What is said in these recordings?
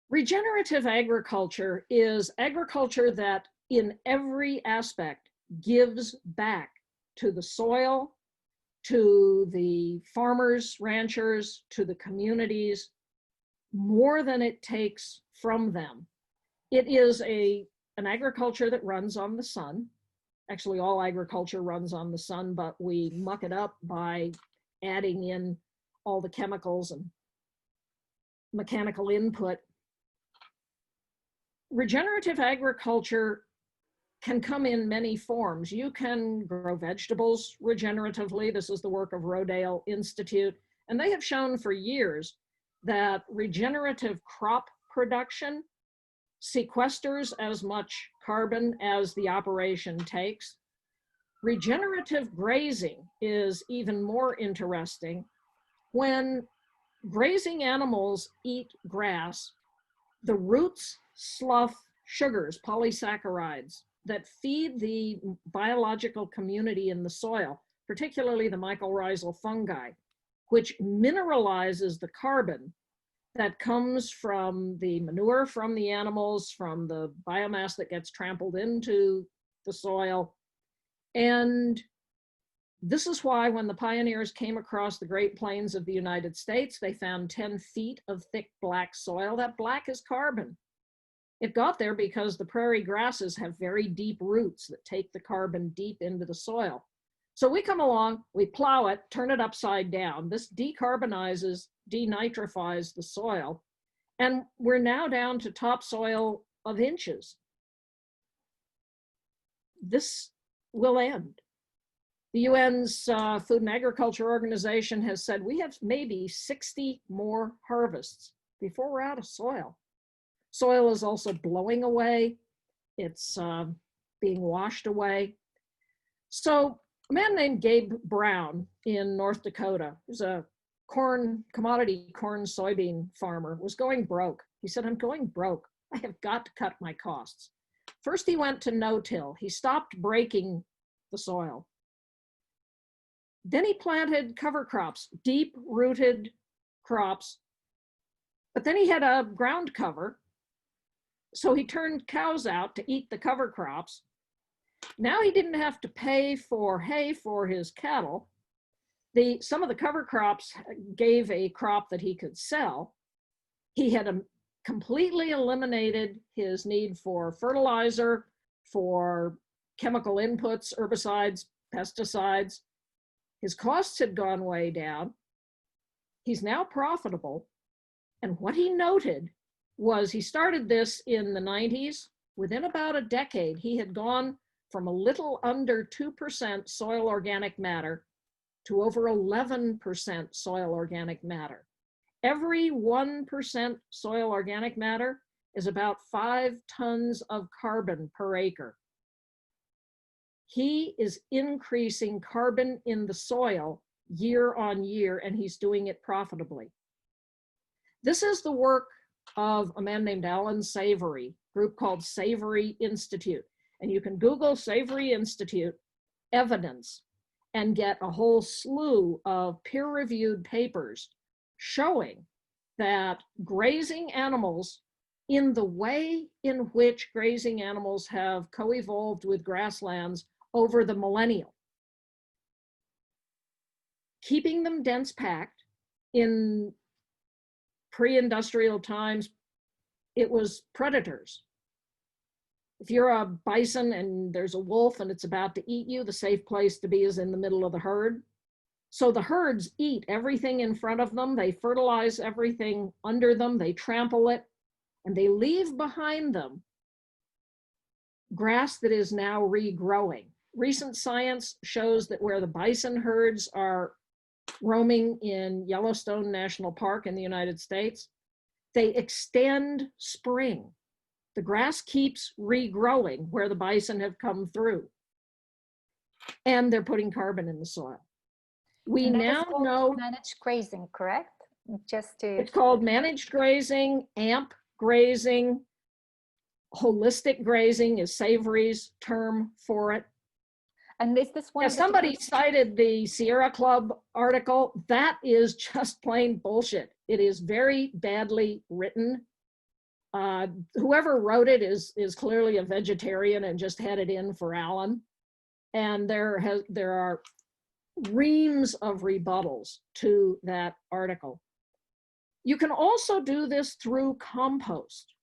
Regenerative agriculture is agriculture that in every aspect gives back to the soil, to the farmers, ranchers, to the communities, more than it takes from them. It is an agriculture that runs on the sun. Actually, all agriculture runs on the sun, but we muck it up by adding in all the chemicals and mechanical input. Regenerative agriculture can come in many forms. You can grow vegetables regeneratively. This is the work of Rodale Institute. And they have shown for years that regenerative crop production sequesters as much carbon as the operation takes. Regenerative grazing is even more interesting. When grazing animals eat grass, the roots slough sugars, polysaccharides, that feed the biological community in the soil, particularly the mycorrhizal fungi, which mineralizes the carbon that comes from the manure from the animals, from the biomass that gets trampled into the soil. And this is why when the pioneers came across the Great Plains of the United States, they found 10 feet of thick black soil. That black is carbon. It got there because the prairie grasses have very deep roots that take the carbon deep into the soil. So we come along, we plow it, turn it upside down. This decarbonizes, denitrifies the soil, and we're now down to topsoil of inches. This will end. The UN's Food and Agriculture Organization has said we have maybe 60 more harvests before we're out of soil. Soil is also blowing away. It's being washed away. So a man named Gabe Brown in North Dakota, who's a commodity corn soybean farmer, was going broke. He said, I'm going broke. I have got to cut my costs. First, he went to no-till. He stopped breaking the soil. Then he planted cover crops, deep-rooted crops. But then he had a ground cover. So he turned cows out to eat the cover crops. Now he didn't have to pay for hay for his cattle. Some of the cover crops gave a crop that he could sell. He had completely eliminated his need for fertilizer, for chemical inputs, herbicides, pesticides. His costs had gone way down. He's now profitable. And what he noted was he started this in the 90s. Within about a decade, he had gone from a little under 2% soil organic matter to over 11% soil organic matter. Every 1% soil organic matter is about 5 tons of carbon per acre. He is increasing carbon in the soil year on year, and he's doing it profitably. This is the work of a man named Alan Savory, group called Savory Institute. And you can Google Savory Institute evidence and get a whole slew of peer-reviewed papers showing that grazing animals, in the way in which grazing animals have co-evolved with grasslands over the millennium, keeping them dense packed. In pre-industrial times, it was predators. If you're a bison and there's a wolf and it's about to eat you, the safe place to be is in the middle of the herd. So the herds eat everything in front of them. They fertilize everything under them. They trample it, and they leave behind them grass that is now regrowing. Recent science shows that where the bison herds are roaming in Yellowstone National Park in the United States, they extend spring. The grass keeps regrowing where the bison have come through, and they're putting carbon in the soil. We now know managed grazing, correct? It's called managed grazing, AMP grazing. Holistic grazing is Savory's term for it. And is this one? Yeah, somebody cited the Sierra Club article. That is just plain bullshit. It is very badly written. Whoever wrote it is clearly a vegetarian and just had it in for Alan. And there are reams of rebuttals to that article. You can also do this through compost.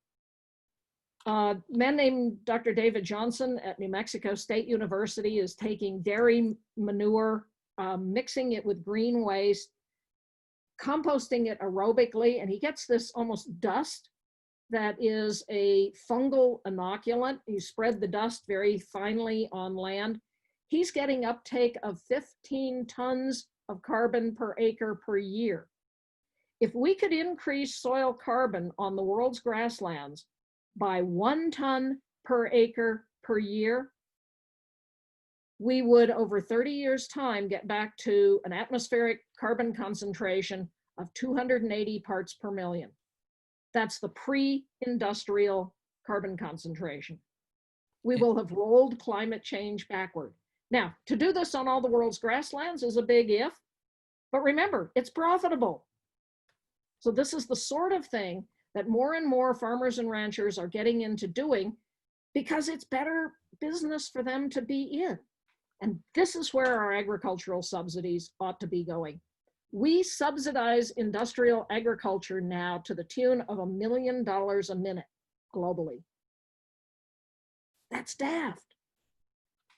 A man named Dr. David Johnson at New Mexico State University is taking dairy manure, mixing it with green waste, composting it aerobically, and he gets this almost dust that is a fungal inoculant. You spread the dust very finely on land. He's getting uptake of 15 tons of carbon per acre per year. If we could increase soil carbon on the world's grasslands by 1 ton per acre per year, we would, over 30 years' time, get back to an atmospheric carbon concentration of 280 parts per million. That's the pre-industrial carbon concentration. We will have rolled climate change backward. Now, to do this on all the world's grasslands is a big if, but remember, it's profitable. So this is the sort of thing that more and more farmers and ranchers are getting into doing because it's better business for them to be in. And this is where our agricultural subsidies ought to be going. We subsidize industrial agriculture now to the tune of $1 million a minute globally. That's daft.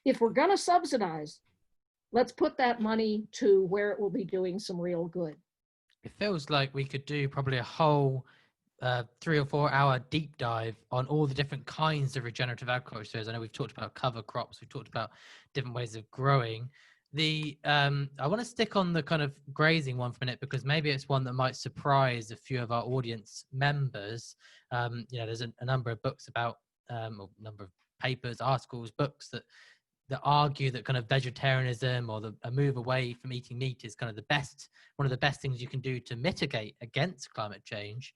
If we're going to subsidize, let's put that money to where it will be doing some real good. It feels like we could do probably a whole 3 or 4 hour deep dive on all the different kinds of regenerative agriculture. I know we've talked about cover crops, we've talked about different ways of growing. I want to stick on the kind of grazing one for a minute, because maybe it's one that might surprise a few of our audience members. There's a number of books about, or number of papers, articles, books that argue that kind of vegetarianism or a move away from eating meat is kind of one of the best things you can do to mitigate against climate change.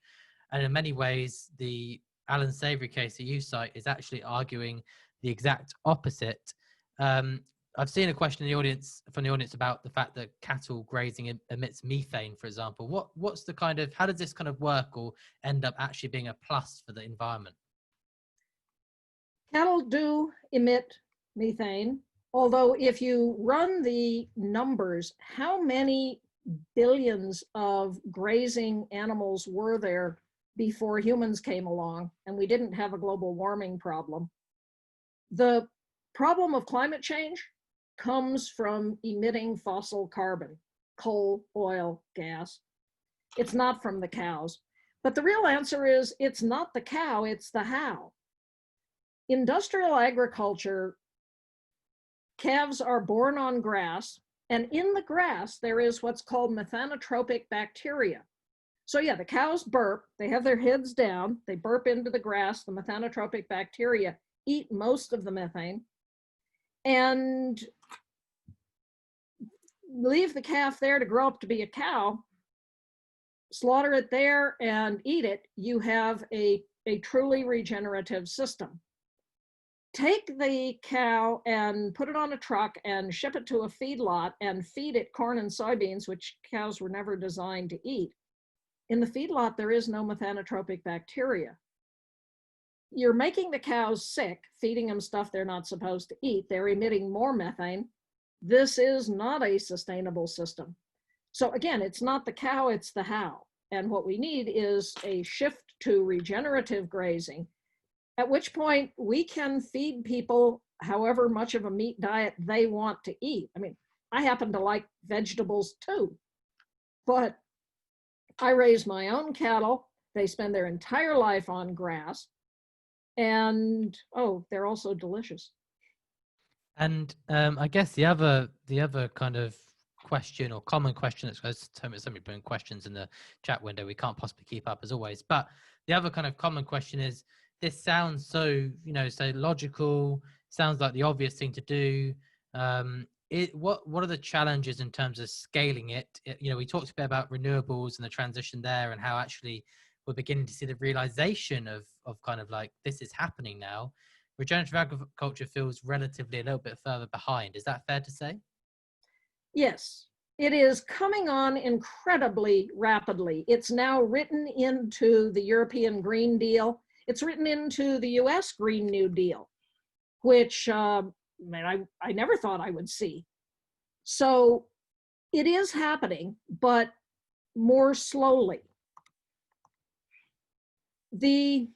And in many ways, the Alan Savory case that you cite is actually arguing the exact opposite. I've seen a question from the audience about the fact that cattle grazing emits methane, for example. What's the kind of, how does this kind of work or end up actually being a plus for the environment? Cattle do emit methane, although if you run the numbers, how many billions of grazing animals were there before humans came along and we didn't have a global warming problem? The problem of climate change comes from emitting fossil carbon, coal, oil, gas. It's not from the cows. But the real answer is it's not the cow, it's the how. Industrial agriculture, calves are born on grass, and in the grass there is what's called methanotropic bacteria. So yeah, the cows burp, they have their heads down, they burp into the grass, the methanotropic bacteria eat most of the methane, and leave the calf there to grow up to be a cow, slaughter it there and eat it, you have a truly regenerative system. Take the cow and put it on a truck and ship it to a feedlot and feed it corn and soybeans, which cows were never designed to eat. In the feedlot, there is no methanotropic bacteria. You're making the cows sick, feeding them stuff they're not supposed to eat. They're emitting more methane. This is not a sustainable system. So again, it's not the cow, it's the how. And what we need is a shift to regenerative grazing, at which point we can feed people however much of a meat diet they want to eat. I mean, I happen to like vegetables too, but I raise my own cattle. They spend their entire life on grass, and they're also delicious. And I guess the other kind of question or common question that's somebody putting questions in the chat window, we can't possibly keep up as always, but the other kind of common question is, this sounds so logical, sounds like the obvious thing to do. What are the challenges in terms of scaling it? We talked a bit about renewables and the transition there, and how actually we're beginning to see the realization of kind of like this is happening now. Regenerative agriculture feels relatively a little bit further behind. Is that fair to say? Yes, It is coming on incredibly rapidly. It's now written into the European Green Deal. It's written into the US Green New Deal, which I never thought I would see. So it is happening, but more slowly. The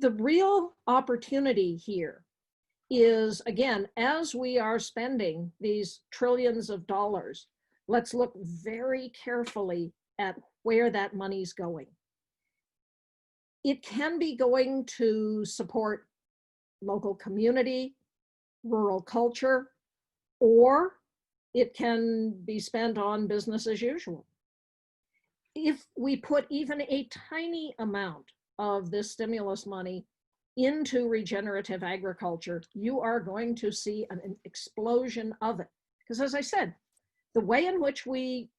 real opportunity here is, again, as we are spending these trillions of dollars, let's look very carefully at where that money's going. It can be going to support local community, rural culture, or it can be spent on business as usual. If we put even a tiny amount of this stimulus money into regenerative agriculture, you are going to see an explosion of it. Because as I said, the way in which we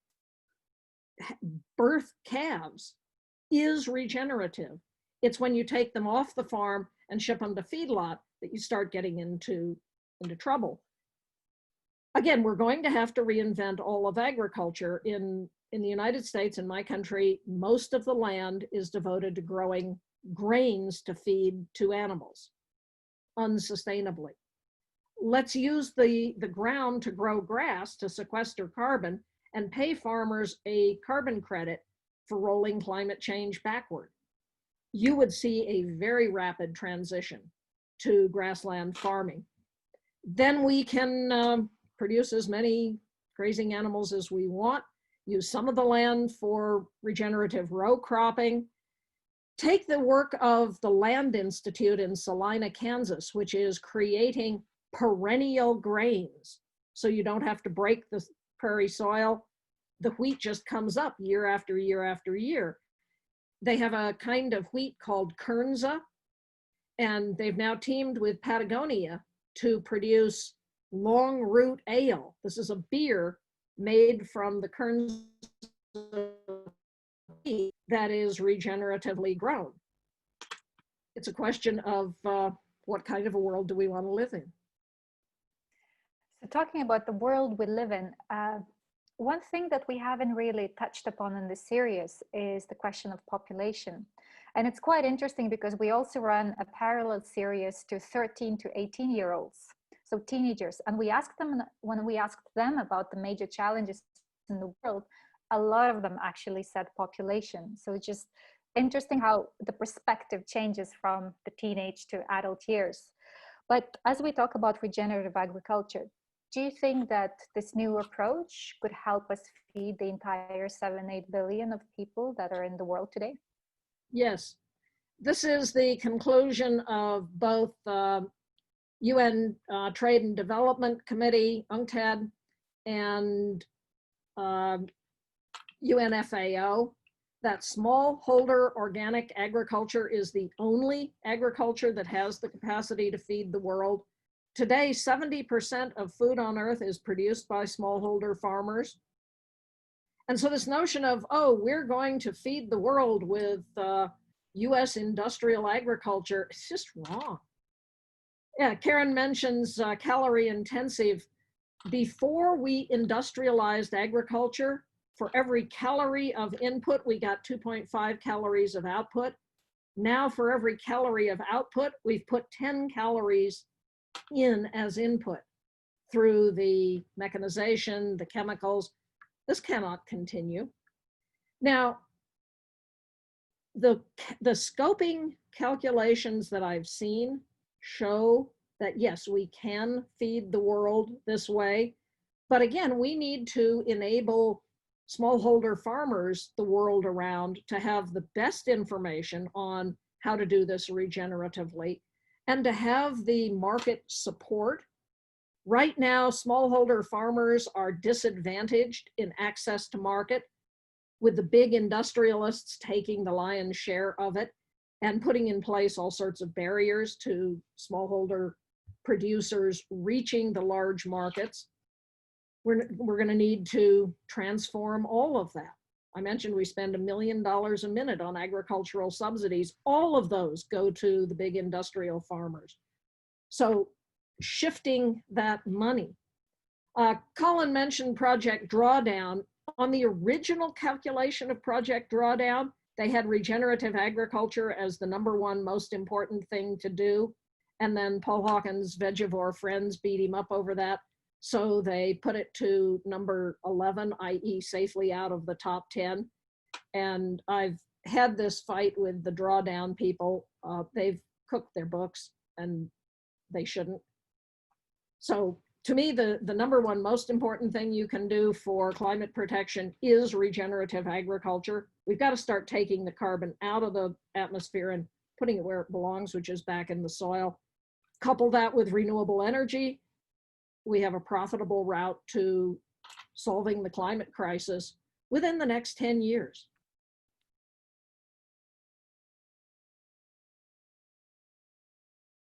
birth calves is regenerative. It's when you take them off the farm and ship them to feedlot that you start getting into trouble. Again, we're going to have to reinvent all of agriculture. In the United States, in my country, most of the land is devoted to growing grains to feed to animals unsustainably. Let's use the ground to grow grass to sequester carbon and pay farmers a carbon credit for rolling climate change backward. You would see a very rapid transition to grassland farming. Then we can produce as many grazing animals as we want, use some of the land for regenerative row cropping. Take the work of the Land Institute in Salina, Kansas, which is creating perennial grains. So you don't have to break the prairie soil. The wheat just comes up year after year after year. They have a kind of wheat called Kernza, and they've now teamed with Patagonia to produce long root ale. This is a beer made from the Kernza wheat that is regeneratively grown. It's a question of what kind of a world do we want to live in? So talking about the world we live in, one thing that we haven't really touched upon in this series is the question of population. And it's quite interesting because we also run a parallel series to 13 to 18-year-olds, so teenagers. And we asked them, when we asked them about the major challenges in the world, a lot of them actually said population. So it's just interesting how the perspective changes from the teenage to adult years. But as we talk about regenerative agriculture, do you think that this new approach could help us feed the entire 7-8 billion of people that are in the world today? Yes. This is the conclusion of both UN Trade and Development Committee, UNCTAD, and UNFAO, that smallholder organic agriculture is the only agriculture that has the capacity to feed the world. Today, 70% of food on Earth is produced by smallholder farmers. And so this notion of, oh, we're going to feed the world with US industrial agriculture, it's just wrong. Yeah, Karen mentions calorie intensive. Before we industrialized agriculture, for every calorie of input, we got 2.5 calories of output. Now for every calorie of output, we've put 10 calories in as input through the mechanization, the chemicals. This cannot continue. Now, the scoping calculations that I've seen show that yes, we can feed the world this way. But again, we need to enable smallholder farmers the world around to have the best information on how to do this regeneratively and to have the market support. Right now, smallholder farmers are disadvantaged in access to market, with the big industrialists taking the lion's share of it and putting in place all sorts of barriers to smallholder producers reaching the large markets. We're going to need to transform all of that. I mentioned we spend $1 million a minute on agricultural subsidies. All of those go to the big industrial farmers. So shifting that money. Colin mentioned Project Drawdown. On the original calculation of Project Drawdown, they had regenerative agriculture as the #1 most important thing to do. And then Paul Hawkins' vegivore friends beat him up over that. So they put it to number 11, i.e. safely out of the top 10. And I've had this fight with the Drawdown people. They've cooked their books and they shouldn't. So to me, the #1 most important thing you can do for climate protection is regenerative agriculture. We've got to start taking the carbon out of the atmosphere and putting it where it belongs, which is back in the soil. Couple that with renewable energy, we have a profitable route to solving the climate crisis within the next 10 years.